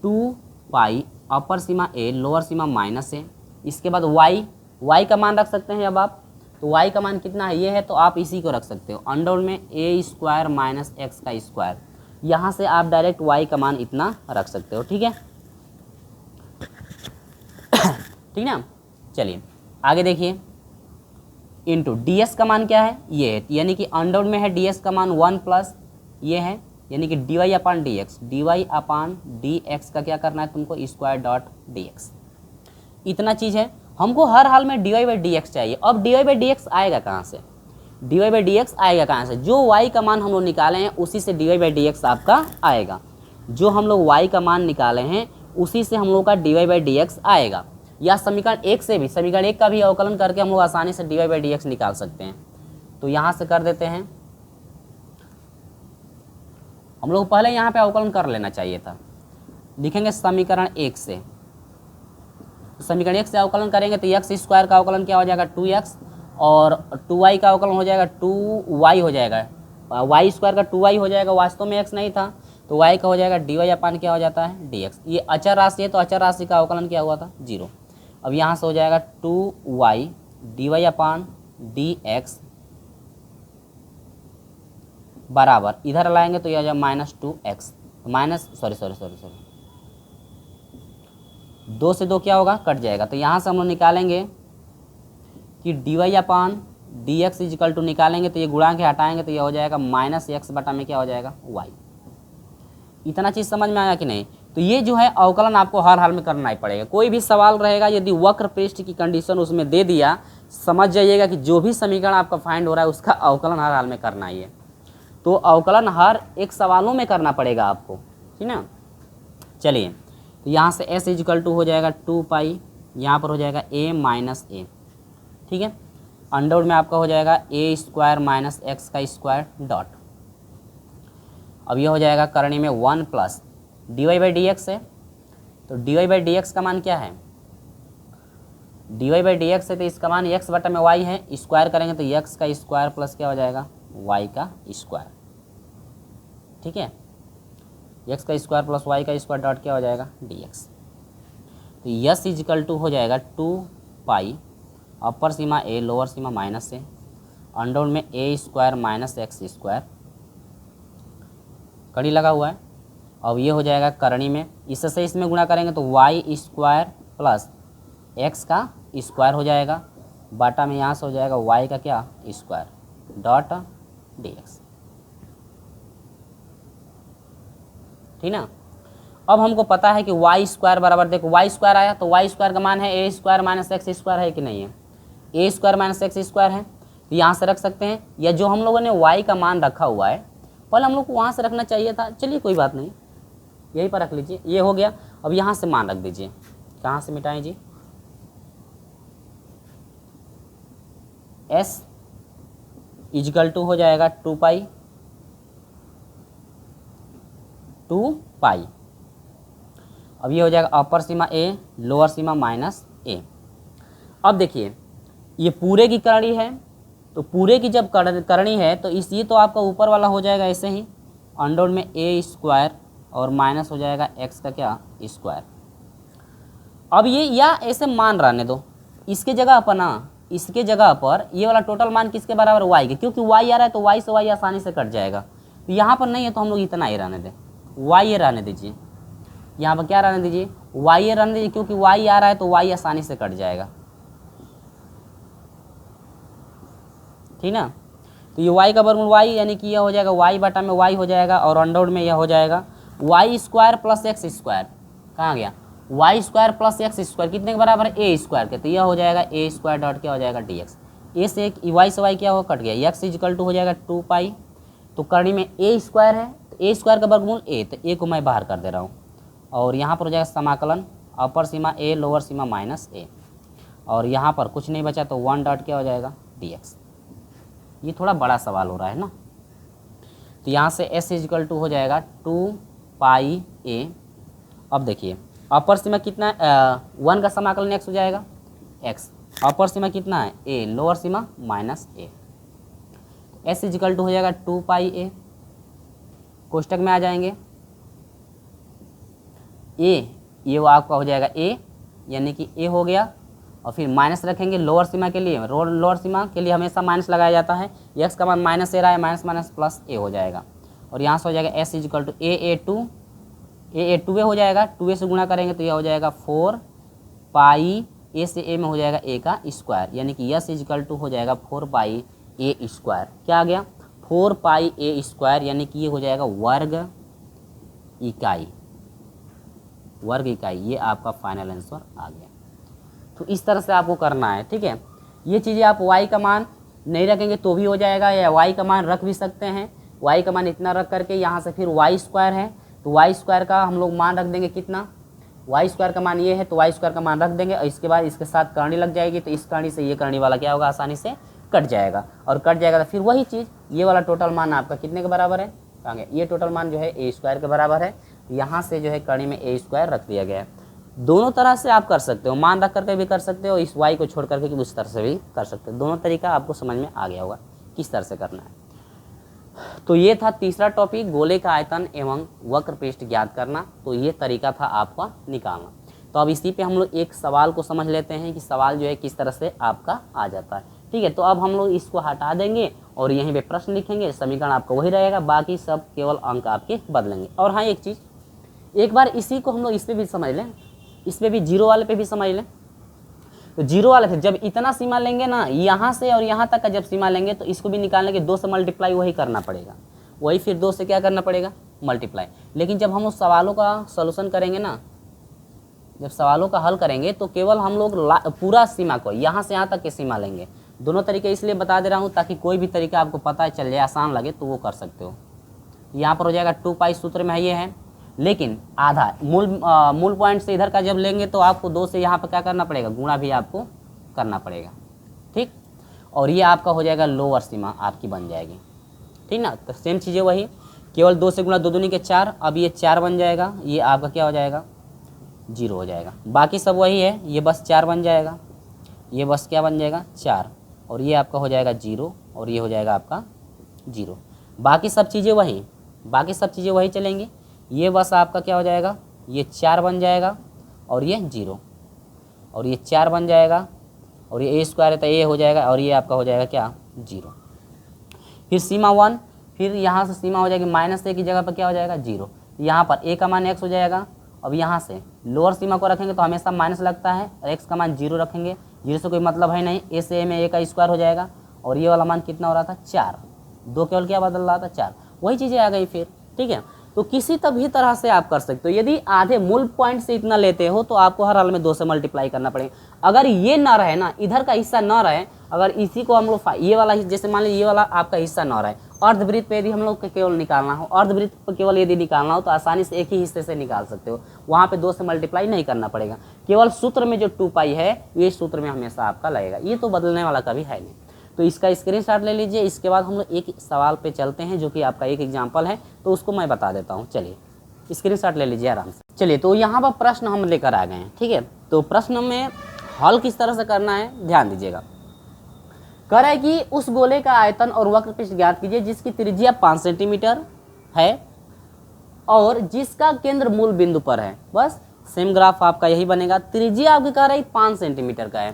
2 पाई अपर सीमा a, लोअर सीमा -a, इसके बाद y का मान रख सकते हैं अब आप, तो y का मान कितना है, ये है, तो आप इसी को रख सकते हो अंडर में a स्क्वायर माइनस एक्स का स्क्वायर। यहाँ से आप डायरेक्ट y का मान इतना रख सकते हो, ठीक है, ठीक ना। चलिए आगे देखिए, इंटू ds का मान क्या है, ये है, यानी कि अंडर में है ds का मान 1 प्लस ये है, यानी कि dy अपान dx का क्या करना है तुमको, स्क्वायर डॉट dx। इतना चीज़ है, हमको हर हाल में dy/dx चाहिए। अब dy/dx आएगा कहाँ से, dy/dx आएगा कहाँ से, जो y का मान हम लोग निकाले हैं उसी से dy/dx आपका आएगा, जो हम लोग y का मान निकाले हैं उसी से हम लोग का dy/dx आएगा। या समीकरण 1 से भी, समीकरण 1 का भी अवकलन करके हम लोग आसानी से dy/dx निकाल सकते हैं। तो यहाँ से कर देते हैं, हम लोग पहले यहाँ पे अवकलन कर लेना चाहिए था, लिखेंगे समीकरण 1 से, समीकरण 1 से अवकलन करेंगे तो x स्क्वायर का अवकलन क्या हो जाएगा 2x, और 2y का अवकलन हो जाएगा 2y हो जाएगा, y स्क्वायर का 2y हो जाएगा, वास्तव में x नहीं था तो y का हो जाएगा dy अपान क्या हो जाता है dx। ये अचर राशि है तो अचर राशि का अवकलन क्या हुआ था 0। अब यहाँ से हो जाएगा 2y dy अपान dx बराबर, इधर लाएंगे तो यह आ जाएगा -2x, माइनस सॉरी 2 से 2 क्या होगा, कट जाएगा। तो यहाँ से हम लोग निकालेंगे कि dy upon dx equal to निकालेंगे तो ये गुणा के हटाएंगे तो ये हो जाएगा -x बटा में क्या हो जाएगा y। इतना चीज़ समझ में आया कि नहीं। तो ये जो है अवकलन आपको हर हाल में करना ही पड़ेगा। कोई भी सवाल रहेगा यदि वक्र पृष्ठ की कंडीशन उसमें दे दिया, समझ जाइएगा कि जो भी समीकरण आपका फाइंड हो रहा है उसका अवकलन हर हाल में करना ही है। तो अवकलन हर एक सवालों में करना पड़ेगा आपको, ठीक ना। चलिए, तो यहाँ से s इजिकल टू हो जाएगा 2 पाई, यहाँ पर हो जाएगा a माइनस a, ठीक है, अंडर में आपका हो जाएगा a स्क्वायर माइनस एक्स का स्क्वायर डॉट। अब ये हो जाएगा करणी में 1 प्लस dy/dx है, तो dy/dx का मान क्या है, dy/dx है तो इसका मान x बटा में y है, स्क्वायर करेंगे तो x का स्क्वायर प्लस क्या हो जाएगा y का स्क्वायर, ठीक है, x का स्क्वायर प्लस y का स्क्वायर डॉट क्या हो जाएगा dx। तो यस इजिकल टू हो जाएगा 2 पाई अपर सीमा a, lower Seema -a, under में a square minus x square, कड़ी लगा हुआ है। अब ये हो जाएगा करणी में, इससे इसमें गुणा करेंगे तो y स्क्वायर प्लस x का स्क्वायर हो जाएगा, बाटा में यहाँ से हो जाएगा y का क्या स्क्वायर डॉट dx, ठीक ना। अब हमको पता है कि y स्क्वायर बराबर, देखो y स्क्वायर आया तो y स्क्वायर का मान है a square minus x square है कि नहीं है, a square minus x square है, तो यहाँ से रख सकते हैं। या जो हम लोगों ने y का मान रखा हुआ है पहले हम लोग को वहाँ से रखना चाहिए था, चलिए कोई बात नहीं, यहीं पर रख लीजिए, ये हो गया। अब यहाँ से मान रख दीजिए, कहाँ से मिटाएं जी, s इजिकल टू हो जाएगा 2 पाई। अब ये हो जाएगा अपर सीमा a, लोअर सीमा -a। अब देखिए ये पूरे की करनी है, तो पूरे की जब करनी है तो इस ये तो आपका ऊपर वाला हो जाएगा ऐसे ही अंडर में ए स्क्वायर और माइनस हो जाएगा एक्स का क्या स्क्वायर। अब ये या ऐसे मान रहने दो, इसके जगह पर ना, इसके जगह पर ये वाला टोटल मान किसके बराबर वाई के, क्योंकि वाई आ रहा है तो वाई से वाई आसानी से कट जाएगा। तो यहाँ पर नहीं है तो हम लोग इतना ही रहने दें, वाई ये रहने दीजिए, यहाँ पर क्या रहने दीजिए वाई ये रहने दीजिए, क्योंकि वाई आ रहा है तो वाई आसानी से कट जाएगा, ठीक ना। तो ये y का वर्गमूल y यानी कि यह हो जाएगा y बटा में y हो जाएगा और अंडर में यह हो जाएगा y square plus x square, कहाँ गया y square plus x square कितने के बराबर है ए स्क्वायर के, तो यह हो जाएगा ए स्क्वायर डॉट क्या हो जाएगा dx। ए से y से y क्या हो कट गया, x इजिकल टू हो जाएगा 2 पाई, तो करनी में ए स्क्वायर है तो ए स्क्वायर का वर्गमूल ए, तो ए को मैं बाहर कर दे रहा हूँ और यहाँ पर हो जाएगा समाकलन अपर सीमा ए लोअर सीमा माइनस ए, और यहाँ पर कुछ नहीं बचा तो 1 डॉट क्या हो जाएगा dx। ये थोड़ा बड़ा सवाल हो रहा है ना, तो यहाँ से s इजिकल टू हो जाएगा 2 पाई a। अब देखिए अपर सीमा कितना है 1 का समाकलन x हो जाएगा x, अपर सीमा कितना है a, लोअर सीमा minus a, s equal to हो जाएगा 2 पाई a, कोष्टक में आ जाएंगे a, ये वो आपका हो जाएगा a यानी कि a हो गया, और फिर माइनस रखेंगे लोअर सीमा के लिए, लोअर सीमा के लिए हमेशा माइनस लगाया जाता है, x का मान माइनस ए रहा है, माइनस माइनस प्लस ए हो जाएगा, और यहाँ से हो जाएगा s इजिकल टू ए 2 हो जाएगा, 2a से गुणा करेंगे तो यह हो जाएगा 4 पाई a से a में हो जाएगा a का स्क्वायर, यानी कि s इजिकल टू हो जाएगा 4 पाई a स्क्वायर, क्या आ गया 4 पाई a स्क्वायर, यानी कि ये हो जाएगा वर्ग इकाई, ये आपका फाइनल आंसर आ गया। तो इस तरह से आपको करना है, ठीक है। ये चीज़ें आप y का मान नहीं रखेंगे तो भी हो जाएगा, या y का मान रख भी सकते हैं, y का मान इतना रख करके यहाँ से फिर y स्क्वायर है तो y स्क्वायर का हम लोग मान रख देंगे कितना, y स्क्वायर का मान ये है तो y स्क्वायर का मान रख देंगे, और इसके बाद इसके साथ करनी लग जाएगी तो इस करनी से ये करनी वाला क्या होगा आसानी से कट जाएगा, और कट जाएगा तो फिर वही चीज़ ये वाला टोटल मान आपका कितने के बराबर है, कहेंगे ये टोटल मान जो है ए स्क्वायर के बराबर है, यहाँ से जो है करनी में ए स्क्वायर रख दिया गया है। दोनों तरह से आप कर सकते हो, मान रख करके भी कर सकते हो, इस y को छोड़ करके उस तरह से भी कर सकते हो, दोनों तरीका आपको समझ में आ गया होगा किस तरह से करना है। तो ये था तीसरा टॉपिक, गोले का आयतन एवं वक्र पृष्ठ ज्ञात करना, तो ये तरीका था आपका निकालना। तो अब इसी पे हम लोग एक सवाल को समझ लेते हैं कि सवाल जो है किस तरह से आपका आ जाता है, ठीक है। तो अब हम लोग इसको हटा देंगे और यहीं पे प्रश्न लिखेंगे, समीकरण आपका वही रहेगा, बाकी सब केवल अंक आपके बदलेंगे। और हाँ एक चीज़, एक बार इसी को हम लोग इस पर भी समझ लें, इस पर भी जीरो वाले पे भी समझ लें। तो जीरो वाले से जब इतना सीमा लेंगे ना, यहाँ से और यहाँ तक का जब सीमा लेंगे तो इसको भी निकालने के 2 से मल्टीप्लाई वही करना पड़ेगा, वही फिर 2 से क्या करना पड़ेगा मल्टीप्लाई। लेकिन जब हम लोग सवालों का सॉल्यूशन करेंगे ना, जब सवालों का हल करेंगे तो केवल हम लोग पूरा सीमा को यहाँ से यहाँ तक की सीमा लेंगे। दोनों तरीके इसलिए बता दे रहा हूँ ताकि कोई भी तरीका आपको पता चल जाए, आसान लगे तो वो कर सकते हो। यहाँ पर हो जाएगा 2 पाई सूत्र में है ये है, लेकिन आधा मूल पॉइंट से इधर का जब लेंगे तो आपको 2 से यहाँ पर क्या करना पड़ेगा गुणा भी आपको करना पड़ेगा, ठीक। और ये आपका हो जाएगा लोअर सीमा आपकी बन जाएगी, ठीक ना। तो सेम चीज़ें वही, केवल 2 से गुणा 2 दूनी के 4, अब ये 4 बन जाएगा, ये आपका क्या हो जाएगा 0 हो जाएगा। बाकी सब वही है, ये बस 4 बन जाएगा, ये बस क्या बन जाएगा 4, और ये आपका हो जाएगा 0, और ये हो जाएगा आपका 0। बाकी सब चीज़ें वही चलेंगी। ये बस आपका क्या हो जाएगा, ये 4 बन जाएगा, और ये 0, और ये 4 बन जाएगा, और ये a स्क्वायर है तो a हो जाएगा, और ये आपका हो जाएगा क्या 0। फिर सीमा 1, फिर यहाँ से सीमा हो जाएगी -a की जगह पर क्या हो जाएगा 0, यहाँ पर a का मान x हो जाएगा। अब यहाँ से लोअर सीमा को रखेंगे तो हमेशा माइनस लगता है, और x का मान 0 रखेंगे, 0 से कोई मतलब है नहीं, a से a में a का स्क्वायर हो जाएगा, और ये वाला मान कितना हो रहा था 4, 2 केवल क्या बदल रहा था 4, वही चीज़ें आ गई फिर, ठीक है। तो किसी भी तरह से आप कर सकते हो। यदि आधे मूल पॉइंट से इतना लेते हो तो आपको हर हाल में 2 से मल्टीप्लाई करना पड़ेगा। अगर ये ना रहे ना, इधर का हिस्सा ना रहे, अगर इसी को हम लोग ये वाला जैसे मान लीजिए ये वाला आपका हिस्सा ना रहे, अर्धवृत्त पे यदि हम लोग केवल निकालना हो, अर्धवृत्त पर केवल यदि निकालना हो तो आसानी से एक ही हिस्से से निकाल सकते हो, वहाँ पे 2 से मल्टीप्लाई नहीं करना पड़ेगा। केवल सूत्र में जो 2 पाई है ये सूत्र में हमेशा आपका लगेगा, ये तो बदलने वाला कभी है नहीं। तो इसका स्क्रीनशॉट ले लीजिए। इसके बाद हम लोग एक सवाल पे चलते हैं जो कि आपका एक एग्जाम्पल है, तो उसको मैं बता देता हूँ। चलिए स्क्रीनशॉट ले लीजिए आराम से। चलिए तो यहाँ पर प्रश्न हम लेकर आ गए हैं, ठीक है। तो प्रश्न में हल किस तरह से करना है ध्यान दीजिएगा। कह रहा है कि उस गोले का आयतन और वक्रपृष्ठ ज्ञात कीजिए जिसकी त्रिज्या 5 सेंटीमीटर है और जिसका केंद्र मूल बिंदु पर है। बस सेम ग्राफ आपका यही बनेगा। त्रिज्या आपकी कह रहा है 5 सेंटीमीटर का है।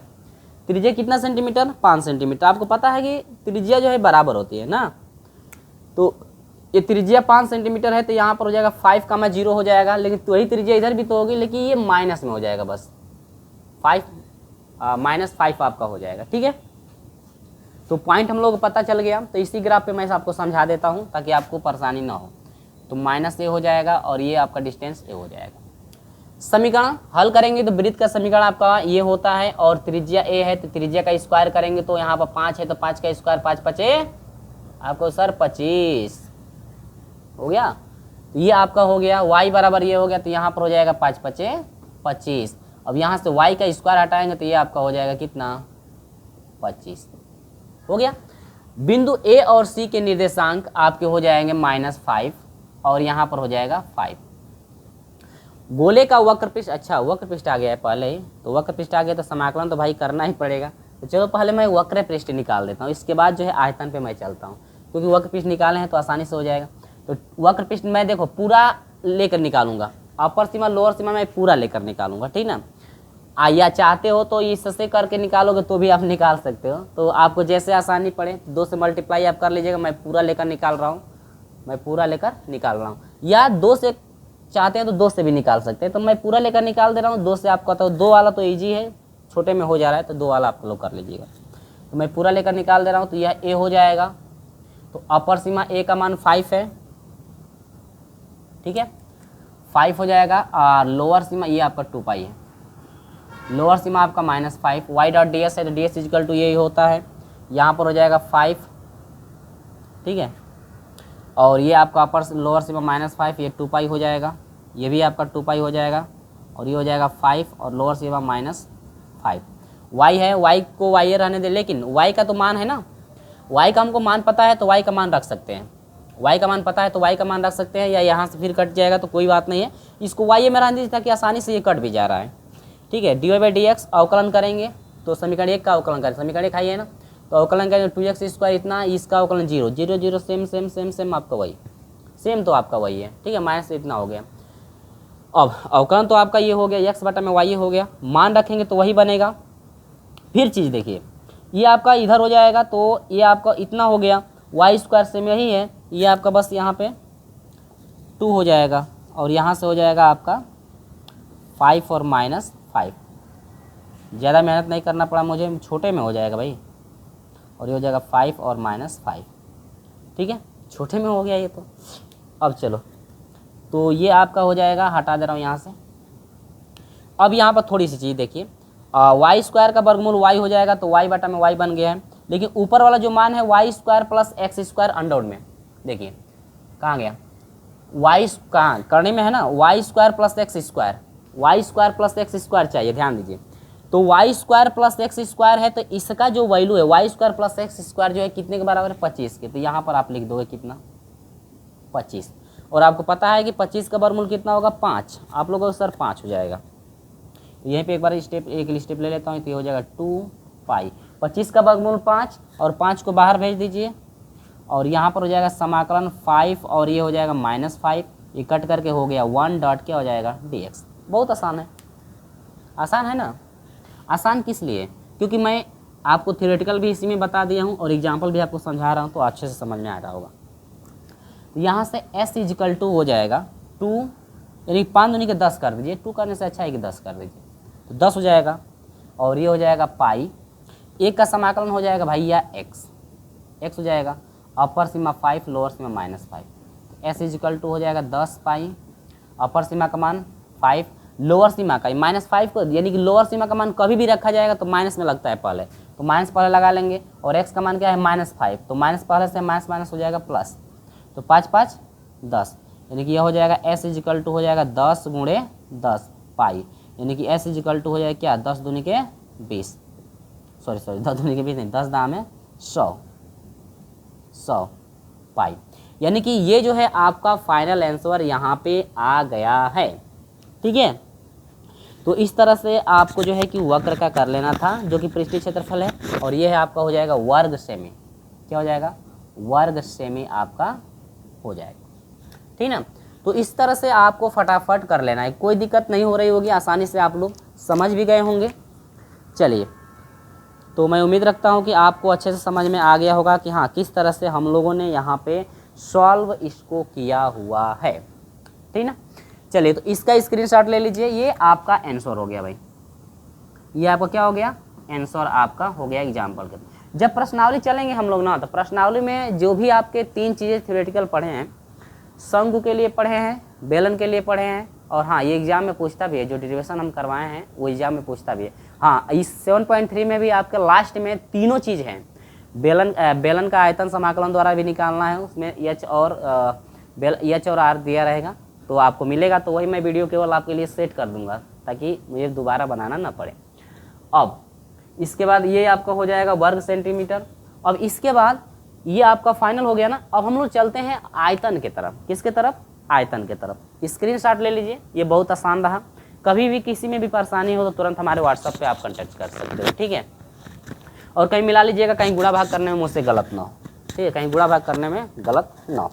त्रिज्या कितना सेंटीमीटर? 5 सेंटीमीटर। आपको पता है कि त्रिज्या जो है बराबर होती है ना, तो ये त्रिज्या 5 सेंटीमीटर है तो यहाँ पर हो जाएगा 5 का मैं 0 हो जाएगा, लेकिन वही त्रिज्या इधर भी तो होगी, लेकिन ये माइनस में हो जाएगा, बस 5 -5 आपका हो जाएगा। ठीक है, तो पॉइंट हम लोग को पता चल गया। तो इसी ग्राफ पे मैं आपको समझा देता हूँ ताकि आपको परेशानी ना हो। तो -a हो जाएगा और ये आपका डिस्टेंस a हो जाएगा। समीकरण हल करेंगे तो वृत्त का समीकरण आपका ये होता है और त्रिज्या a है तो त्रिज्या का स्क्वायर करेंगे तो यहाँ पर 5 है तो 5 का स्क्वायर 5 पचे आपको सर 25 हो गया। तो ये आपका हो गया y बराबर ये हो गया, तो यहाँ पर हो जाएगा 5 पचे 25। अब यहाँ से y का स्क्वायर हटाएंगे तो ये आपका हो जाएगा कितना? 25 हो गया। बिंदु a और c के निर्देशांक आपके हो जाएंगे -5 और यहाँ पर हो जाएगा 5। गोले का वक्रपृष्ठ, अच्छा वक्रपृष्ठ आ गया है पहले ही, तो वक्रपृष्ठ आ गया तो समाकलन तो भाई करना ही पड़ेगा। तो चलो पहले मैं वक्रपृष्ठ निकाल देता हूँ, इसके बाद जो है आयतन पे मैं चलता हूँ, क्योंकि वक्रपृष्ठ निकाले हैं तो आसानी से हो जाएगा। तो वक्रपृष्ठ मैं देखो पूरा लेकर निकालूंगा, अपर सीमा लोअर सीमा मैं पूरा लेकर निकालूंगा, ठीक ना। या चाहते हो तो इससे करके निकालोगे तो भी आप निकाल सकते हो, तो आपको जैसे आसानी पड़े 2 से मल्टीप्लाई आप कर लीजिएगा। मैं पूरा लेकर निकाल रहा हूँ, मैं पूरा लेकर निकाल रहा हूँ, या 2 से चाहते हैं तो 2 से भी निकाल सकते हैं। तो मैं पूरा लेकर निकाल दे रहा हूँ। 2 से आपका तो 2 वाला तो ईजी है, छोटे में हो जा रहा है, तो 2 वाला आप लोग कर लीजिएगा। तो मैं पूरा लेकर निकाल दे रहा हूँ, तो यह a हो जाएगा। तो अपर सीमा a का मान 5 है, ठीक है 5 हो जाएगा। और लोअर सीमा ये आपका 2 पाई है, लोअर सीमा आपका -5। y डॉट डी एस है तो डी एस इजिकल टू यही होता है, यहाँ पर हो जाएगा 5, ठीक है। और ये आपका अपर लोअर सीमा -5, ये 2 पाई हो जाएगा, ये भी आपका 2 पाई हो जाएगा, और ये हो जाएगा 5 और लोअर सीमा -5। y है, y को y रहने दे, लेकिन y का तो मान है ना, y का हमको मान पता है तो y का मान रख सकते हैं, y का मान पता है तो y का मान रख सकते हैं, या यहाँ से फिर कट जाएगा तो कोई बात नहीं है, इसको y में रहने दीजिए ताकि आसानी से ये कट भी जा रहा है, ठीक है। dy/dx अवकलन करेंगे तो समीकरण 1 का अवकलन करें, समीकरण 1 है ना, तो अवकलन करेंगे 2x² इतना, इसका अवकलन 0 0 0 सेम सेम सेम सेम आपका वही सेम, तो आपका वही है, ठीक है। माइनस इतना हो गया। अब अवकलन तो आपका ये हो गया, x बटा में y हो गया, मान रखेंगे तो वही बनेगा। फिर चीज़ देखिए, ये आपका इधर हो जाएगा तो ये आपका इतना हो गया, y² सेम यही है, ये आपका बस यहाँ पे 2 हो जाएगा, और यहाँ से हो जाएगा आपका 5 और -5। ज़्यादा मेहनत नहीं करना पड़ा मुझे, छोटे में हो जाएगा भाई, और ये हो जाएगा 5 और -5, ठीक है, छोटे में हो गया ये तो। अब चलो, तो ये आपका हो जाएगा, हटा दे रहा हूँ यहाँ से। अब यहाँ पर थोड़ी सी चीज़ देखिए, y² का वर्गमूल y हो जाएगा, तो y बटा में y बन गया है, लेकिन ऊपर वाला जो मान है y² + x² अंडर में, देखिए कहाँ गया, y कहाँ करने में है ना, y² + x², y² + x² चाहिए, ध्यान दीजिए। तो y² + x² है, तो इसका जो वैल्यू है y² + x² जो है कितने के बराबर है? 25 के। तो यहाँ पर आप लिख दोगे कितना? 25। और आपको पता है कि 25 का वर्गमूल कितना होगा? 5। आप लोगों को सर 5 हो जाएगा। तो यहीं पे एक बार एक स्टेप ले लेता हूँ, तो ये हो जाएगा 2 पाई। 25 का वर्गमूल 5 और 5 को बाहर भेज दीजिए, और यहाँ पर हो जाएगा समाकलन 5 और ये हो जाएगा -5, ये कट करके हो गया 1 डॉट क्या हो जाएगा dx। बहुत आसान है, आसान है ना। आसान किस लिए? क्योंकि मैं आपको थियोरेटिकल भी इसी में बता दिया हूँ और एग्जाम्पल भी आपको समझा रहा हूँ, तो अच्छे से समझ में आ रहा होगा। तो यहाँ से s इजिकल टू हो जाएगा 2, यानी 5 दूनी के 10 कर दीजिए, 2 करने से अच्छा है कि 10 कर दीजिए, तो 10 हो जाएगा, और ये हो जाएगा पाई। एक का समाकलन हो जाएगा भैया x हो जाएगा, अपर सीमा 5 लोअर सीमा -5, तो s इजिकल टू हो जाएगा 10 पाई, अपर सीमा का मान 5, लोअर सीमा का -5 को, यानी कि लोअर सीमा का मान कभी भी रखा जाएगा तो माइनस में लगता है पहले, तो माइनस पहले लगा लेंगे, और x का मान क्या है -5, तो माइनस पहले से माइनस हो जाएगा प्लस, तो 5 5 10, यानी कि यह हो जाएगा s इजिकल टू हो जाएगा 10 × 10 पाई, यानी कि s इजिकल टू हो जाएगा क्या 10 दूनी के 20, सॉरी 10 दूनी के 20 नहीं, 10 दाम है 100 पाई। यानी कि ये जो है आपका फाइनल आंसर यहाँ पे आ गया है, ठीक है। तो इस तरह से आपको जो है कि वक्र का कर लेना था, जो कि पृष्ठीय क्षेत्रफल है, और ये है आपका हो जाएगा वर्ग सेमी। क्या हो जाएगा? वर्ग सेमी आपका हो जाएगा, ठीक ना। तो इस तरह से आपको फटाफट कर लेना है, कोई दिक्कत नहीं हो रही होगी, आसानी से आप लोग समझ भी गए होंगे। चलिए, तो मैं उम्मीद रखता हूँ कि आपको अच्छे से समझ में आ गया होगा कि हाँ किस तरह से हम लोगों ने यहाँ पे सॉल्व इसको किया हुआ है, ठीक ना। चलिए, तो इसका स्क्रीनशॉट ले लीजिए, ये आपका आंसर हो गया भाई, ये आपका क्या हो गया? आंसर आपका हो गया एग्जाम्पल के। जब प्रश्नावली चलेंगे हम लोग ना, तो प्रश्नावली में जो भी आपके 3 चीज़ें थ्योरेटिकल पढ़े हैं, शंकु के लिए पढ़े हैं, बेलन के लिए पढ़े हैं, और हाँ ये एग्जाम में पूछता भी है, जो डेरिवेशन हम करवाए हैं वो एग्जाम में पूछता भी है। हाँ, इस 7.3 में भी आपके लास्ट में तीनों चीज़ हैं। बेलन का आयतन समाकलन द्वारा भी निकालना है, उसमें एच और आर दिया रहेगा, तो आपको मिलेगा। तो वही मैं वीडियो केवल आपके लिए सेट कर दूंगा ताकि मुझे दोबारा बनाना ना पड़े। अब इसके बाद ये आपका हो जाएगा वर्ग सेंटीमीटर। अब इसके बाद ये आपका फाइनल हो गया ना। अब हम लोग चलते हैं आयतन की तरफ। किसके तरफ? आयतन की तरफ। स्क्रीनशॉट ले लीजिए, ये बहुत आसान रहा। कभी भी किसी में भी परेशानी हो तो तुरंत हमारे व्हाट्सएप पे आप कांटेक्ट कर सकते हो, ठीक है। और कहीं मिला लीजिएगा, कहीं गुणा भाग करने में मुझसे गलत ना हो, ठीक है, कहीं गुणा भाग करने में गलत ना हो।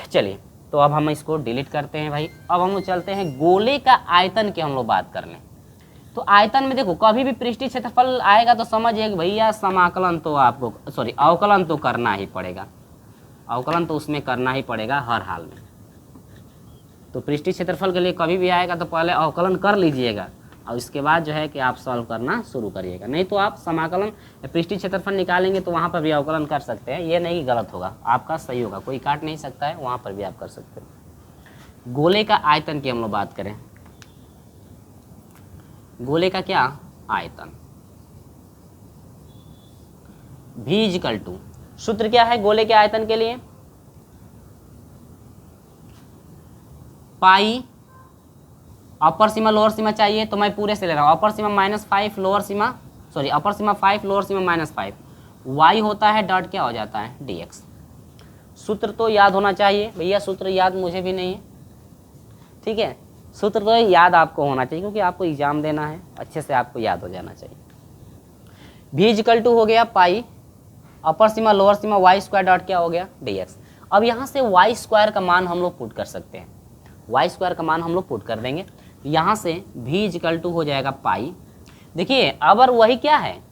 चलिए, तो अब हम इसको डिलीट करते हैं भाई। अब हम लोग चलते हैं गोले का आयतन की हम लोग बात करने। तो आयतन में देखो, कभी भी पृष्ठीय क्षेत्रफल आएगा तो समझिए कि भैया समाकलन तो आपको अवकलन तो करना ही पड़ेगा, अवकलन तो उसमें करना ही पड़ेगा हर हाल में। तो पृष्ठीय क्षेत्रफल के लिए कभी भी आएगा तो पहले अवकलन कर लीजिएगा और इसके बाद जो है कि आप सॉल्व करना शुरू करिएगा। नहीं तो आप समाकलन पृष्ठीय क्षेत्रफल निकालेंगे तो वहाँ पर भी अवकलन कर सकते हैं, ये नहीं गलत होगा, आपका सही होगा, कोई काट नहीं सकता है, वहाँ पर भी आप कर सकते हैं। गोले का आयतन की हम लोग बात करें, गोले का क्या आयतन, v=, सूत्र क्या है गोले के आयतन के लिए? पाई, अपर सीमा लोअर सीमा चाहिए तो मैं पूरे से ले रहा हूँ। अपर सीमा -5, लोअर सीमा अपर सीमा 5, लोअर सीमा -5, y होता है डॉट क्या हो जाता है dx। सूत्र तो याद होना चाहिए भैया, सूत्र याद मुझे भी नहीं है, ठीक है, सूत्र तो याद आपको होना चाहिए क्योंकि आपको एग्जाम देना है, अच्छे से आपको याद हो जाना चाहिए। v= हो गया पाई, अपर सीमा लोअर सीमा y² डॉट क्या हो गया dx। अब यहाँ से y² का मान हम लोग पुट कर सकते हैं, y² का मान हम लोग पुट कर देंगे। यहाँ से v= हो जाएगा पाई। देखिए अगर वही क्या है,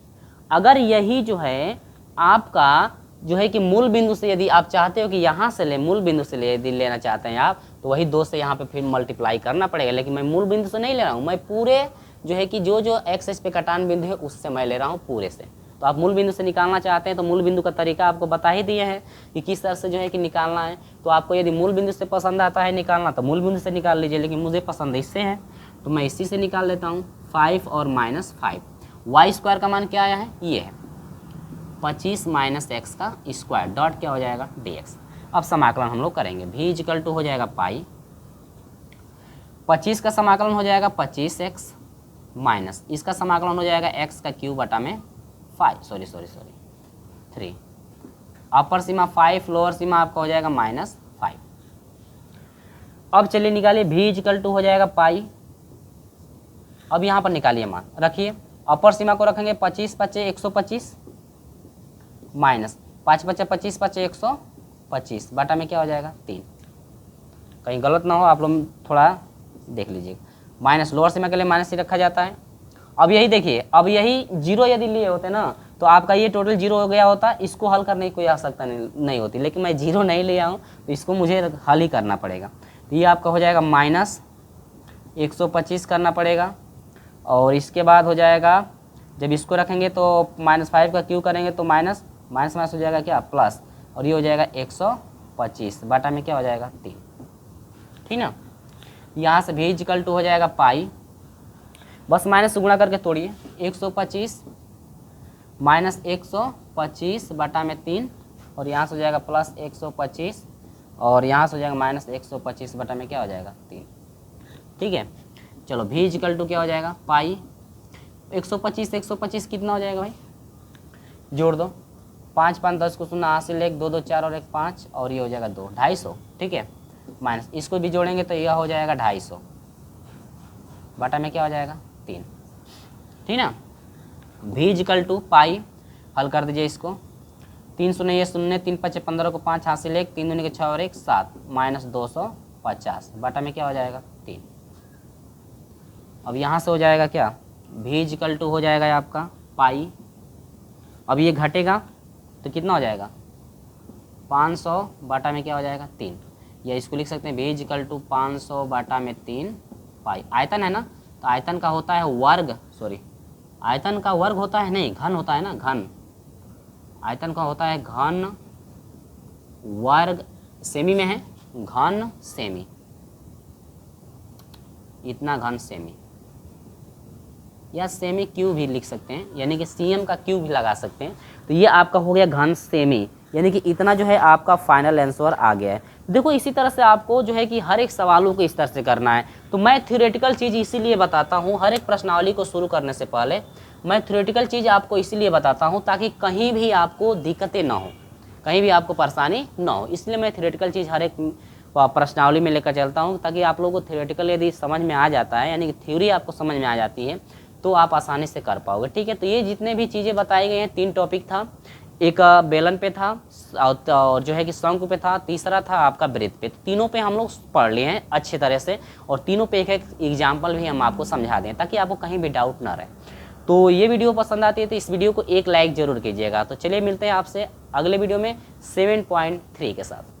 अगर यही जो है आपका जो है कि मूल बिंदु से यदि आप चाहते हो कि यहाँ से ले, मूल बिंदु से ले यदि लेना चाहते हैं आप, तो वही 2 से यहाँ पे फिर मल्टीप्लाई करना पड़ेगा। लेकिन मैं मूल बिंदु से नहीं ले रहा हूँ, मैं पूरे जो है कि जो एक्स पे कटान बिंदु है उससे मैं ले रहा हूँ पूरे से। तो आप मूल बिंदु से निकालना चाहते हैं तो मूल बिंदु का तरीका आपको बता ही दिए हैं कि किस तरह से जो है कि निकालना है। तो आपको यदि मूल बिंदु से पसंद आता है निकालना तो मूल बिंदु से निकाल लीजिए, लेकिन मुझे पसंद इससे है तो मैं इसी से निकाल लेता हूँ। 5 और -5, y² का मान क्या आया है, ये है 25 - x का स्क्वायर डॉट क्या हो जाएगा dx। अब समाकलन हम लोग करेंगे, v= हो जाएगा पाई, 25 का समाकलन हो जाएगा 25x माइनस इसका समाकलन हो जाएगा x³ बटा में 3। अपर सीमा 5, लोअर सीमा आपका हो जाएगा -5। अब चलिए निकालिए, v= हो जाएगा पाई। अब यहाँ पर निकालिए मान, रखिए अपर सीमा को रखेंगे 25 × 5 = 125 माइनस 5 × 5 = 25 × 5 = 125 बटा में क्या हो जाएगा 3। कहीं गलत ना हो, आप लोग थोड़ा देख लीजिए। माइनस लोअर सीमा के लिए माइनस ही रखा जाता है। अब यही देखिए, अब यही 0 यदि लिए होते ना तो आपका ये टोटल 0 हो गया होता, इसको हल करने की कोई आवश्यकता नहीं होती, लेकिन मैं 0 नहीं लिया हूँ तो इसको मुझे हल ही करना पड़ेगा। तो ये आपका हो जाएगा -125 करना पड़ेगा, और इसके बाद हो जाएगा जब इसको रखेंगे तो -5 का क्यू करेंगे तो माइनस हो जाएगा क्या प्लस, और ये हो जाएगा 125 बटा में क्या हो जाएगा 3, ठीक ना। यहाँ से v= हो जाएगा पाई, बस माइनस से गुणा करके तोड़िए, 125 माइनस 125 बटा में 3, और यहाँ से हो जाएगा प्लस 125, और यहाँ से हो जाएगा माइनस 125 बटा में क्या हो जाएगा 3, ठीक है। चलो v= क्या हो जाएगा पाई, 125 कितना हो जाएगा भाई, जोड़ दो, 5 × 5 = 10 को 0, 8 से 1 2 2 4 और 1 5, और ये हो जाएगा 2, 250, ठीक है। माइनस इसको भी जोड़ेंगे तो यह हो जाएगा 250, बटा में क्या हो जाएगा 3, ठीक ना। v इक्वल टू पाई, हल कर दीजिए इसको, 3 शून्य ये शून्य, 3 5 15 को 5 हासिल 1, 3 दूनी के 6 और 1 7 माइनस 250 बटा में क्या हो जाएगा 3। अब यहाँ से हो जाएगा क्या, v इक्वल टू हो जाएगा आपका पाई, अब ये घटेगा तो कितना हो जाएगा 500 बटा में क्या हो जाएगा 3, या इसको लिख सकते हैं v इक्वल टू 500 बटा में 3 पाई। आयतन है ना, तो आयतन का होता है वर्ग, सॉरी आयतन का वर्ग होता है, नहीं घन होता है ना, घन आयतन का होता है घन वर्ग, सेमी में है घन सेमी, इतना घन सेमी, या सेमी क्यूब भी लिख सकते हैं, यानी कि सीएम का क्यूब भी लगा सकते हैं। तो ये आपका हो गया घन सेमी, यानी कि इतना जो है आपका फाइनल आंसर आ गया है। देखो इसी तरह से आपको जो है कि हर एक सवालों को इस तरह से करना है। तो मैं थ्योरेटिकल चीज़ इसीलिए बताता हूँ, हर एक प्रश्नावली को शुरू करने से पहले मैं थ्योरेटिकल चीज़ आपको इसीलिए बताता हूँ ताकि कहीं भी आपको दिक्कतें ना हो, कहीं भी आपको परेशानी ना हो, इसलिए मैं थ्योरेटिकल चीज़ हर एक प्रश्नावली में लेकर चलता हूँ, ताकि आप लोगों को थ्योरेटिकल यदि समझ में आ जाता है, यानी कि थ्योरी आपको समझ में आ जाती है, तो आप आसानी से कर पाओगे, ठीक है। तो ये जितने भी चीज़ें बताई गई हैं, 3 टॉपिक था, एक बेलन पे था और जो है कि शंकु पे था, तीसरा था आपका वृत्त पे। तीनों पे हम लोग पढ़ लिए हैं अच्छे तरह से, और तीनों पे एक एक एग्जाम्पल भी हम आपको समझा दें ताकि आपको कहीं भी डाउट ना रहे। तो ये वीडियो पसंद आती है तो इस वीडियो को एक लाइक ज़रूर कीजिएगा। तो चलिए मिलते हैं आपसे अगले वीडियो में 7.3 के साथ।